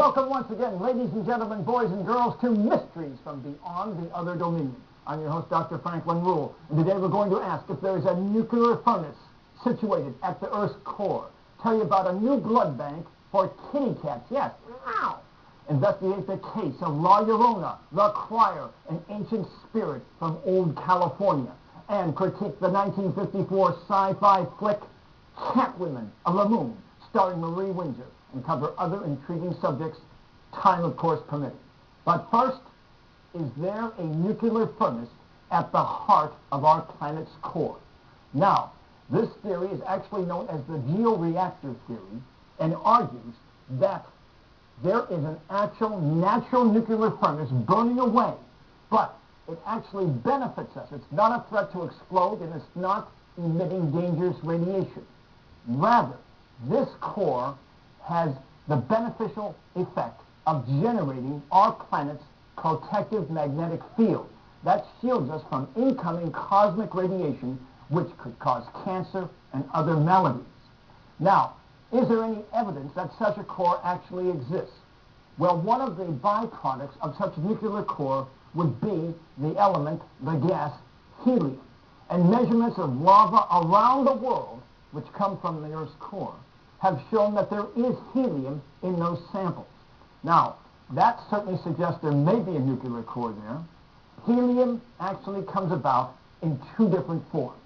Welcome once again, ladies and gentlemen, boys and girls, to Mysteries from Beyond the Other Dominion. I'm your host, Dr. Franklin Ruehl, and today we're going to ask if there is a nuclear furnace situated at the Earth's core. Tell you about a new blood bank for kitty cats, yes, meow. Investigate the case of La Llorona, the Crier, an ancient spirit from old California, and critique the 1954 sci-fi flick Catwomen of the Moon, starring Marie Windsor, and cover other intriguing subjects, time of course permitting. But first, is there a nuclear furnace at the heart of our planet's core? Now, this theory is actually known as the georeactor theory and argues that there is an actual natural nuclear furnace burning away, but it actually benefits us. It's not a threat to explode, and it's not emitting dangerous radiation. Rather, this core has the beneficial effect of generating our planet's protective magnetic field that shields us from incoming cosmic radiation, which could cause cancer and other maladies. Now, is there any evidence that such a core actually exists? Well, one of the byproducts of such a nuclear core would be the element, the gas, helium. And measurements of lava around the world, which come from the Earth's core, have shown that there is helium in those samples. Now, that certainly suggests there may be a nuclear core there. Helium actually comes about in two different forms.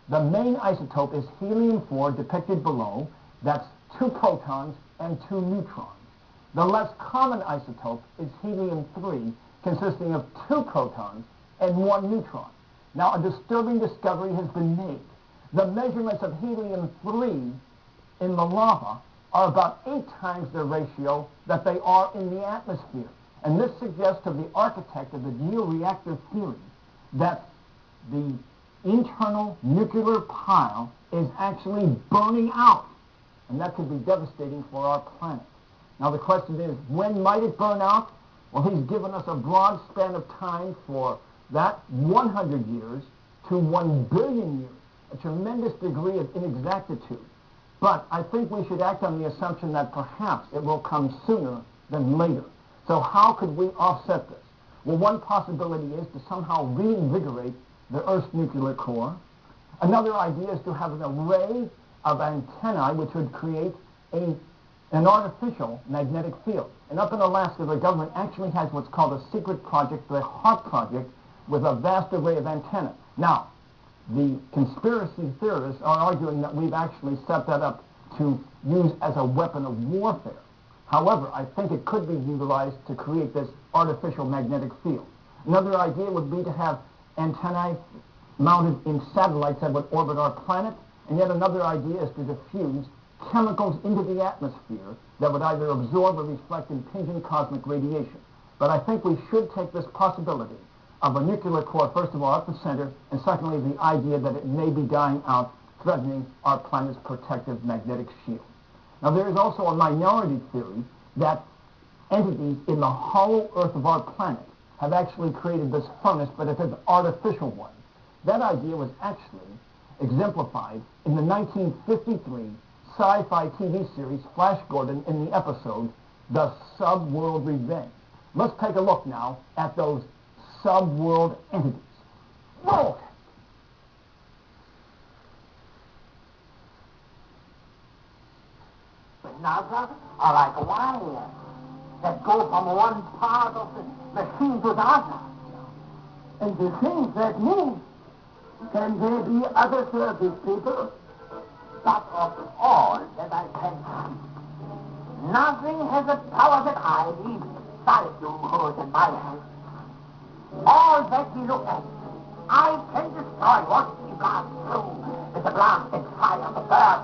The main isotope is helium-4, depicted below. That's 2 protons and 2 neutrons. The less common isotope is helium-3, consisting of 2 protons and 1 neutron. Now, a disturbing discovery has been made. The measurements of helium-3 in the lava are about 8 times the ratio that they are in the atmosphere. And this suggests to the architect of the georeactor theory that the internal nuclear pile is actually burning out. And that could be devastating for our planet. Now the question is, when might it burn out? Well, he's given us a broad span of time for that, 100 years to 1 billion years, a tremendous degree of inexactitude. But I think we should act on the assumption that perhaps it will come sooner than later. So how could we offset this? Well, one possibility is to somehow reinvigorate the Earth's nuclear core. Another idea is to have an array of antennae which would create an artificial magnetic field. And up in Alaska, the government actually has what's called a secret project, the HARP project, with a vast array of antennae. Now, the conspiracy theorists are arguing that we've actually set that up to use as a weapon of warfare. However, I think it could be utilized to create this artificial magnetic field. Another idea would be to have antennae mounted in satellites that would orbit our planet, and yet another idea is to diffuse chemicals into the atmosphere that would either absorb or reflect impinging cosmic radiation. But I think we should take this possibility of a nuclear core, first of all, at the center, and secondly, the idea that it may be dying out, threatening our planet's protective magnetic shield. Now, there is also a minority theory that entities in the hollow earth of our planet have actually created this furnace, but it's an artificial one. That idea was actually exemplified in the 1953 sci-fi TV series Flash Gordon in the episode, The Subworld Revenge. Let's take a look now at those subworld entities. Whoa! Another are like wires that go from one part of the machine to the other. And the things that move, can there be other service people? But of all that I can see, nothing has the power that I need, but you hold in my hand. All that we look at, I can destroy what we blast through with the blast and fire of the bird.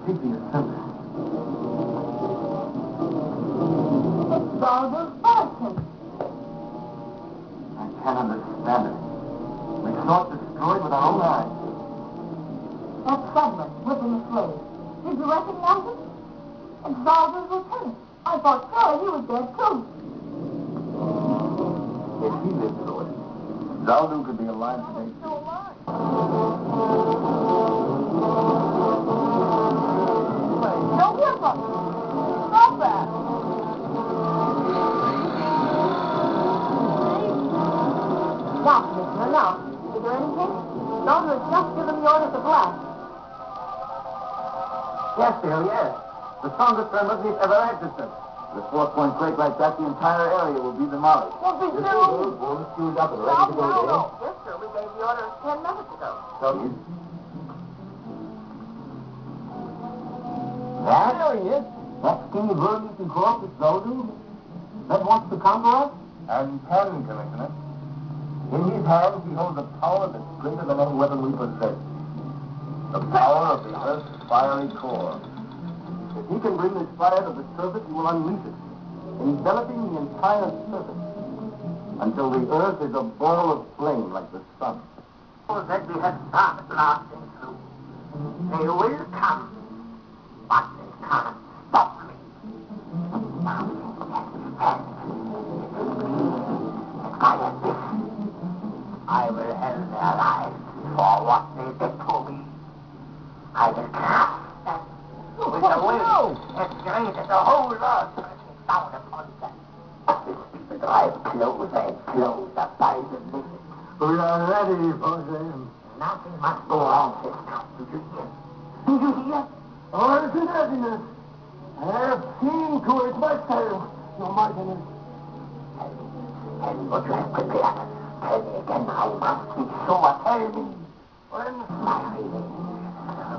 Give me a sense. It's Balder's fortune. I can't understand it. We saw it destroyed with our own eyes. That submarine whipping the slave. Did you recognize it? It's Balder's lieutenant. I thought, sure, he was dead too. If he lived through it, Zaldu could be alive today. Still alive. No, the blast. Yes, Bill, yes. The strongest tremor we've ever registered. With a 4-point quake like that, the entire area will be demolished. Well, be This still. is all queued up and ready to go there. Yes, sir. We gave the order 10 minutes ago. So you... That? There he is. That skinny bird you can call this Zoldu? That wants to conquer us? And can, Commissioner. In his hands, he holds a power that's greater than any weapon we possess. The power of the Earth's fiery core. If he can bring this fire to the surface, he will unleash it, enveloping the entire surface, until the Earth is a ball of flame like the sun. Oh, that we have started blasting through. They will come, but they can't stop me. I will held their lives for what they did to me. I will cast them with a will as great as the whole earth turning down upon them. These people drive closer and closer by the minute. We are ready for them. Nothing must go wrong this time. Do you hear? Do you hear? All is in readiness. I have seen to it myself, Your Mightiness. Tell me what you have prepared. Tell me again, I must be sure. Tell me. When fiery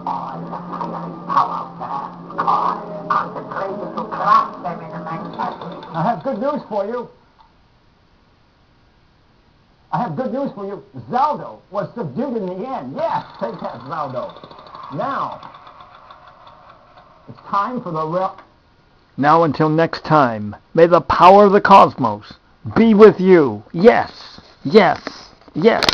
all the fiery power of the core concentrated to crush them in a magnetic. I have good news for you. Zaldo was subdued in the end. Yes, take that, Zaldo. Now, it's time for the real... Now until next time, may the power of the cosmos be with you. Yes, yes, yes.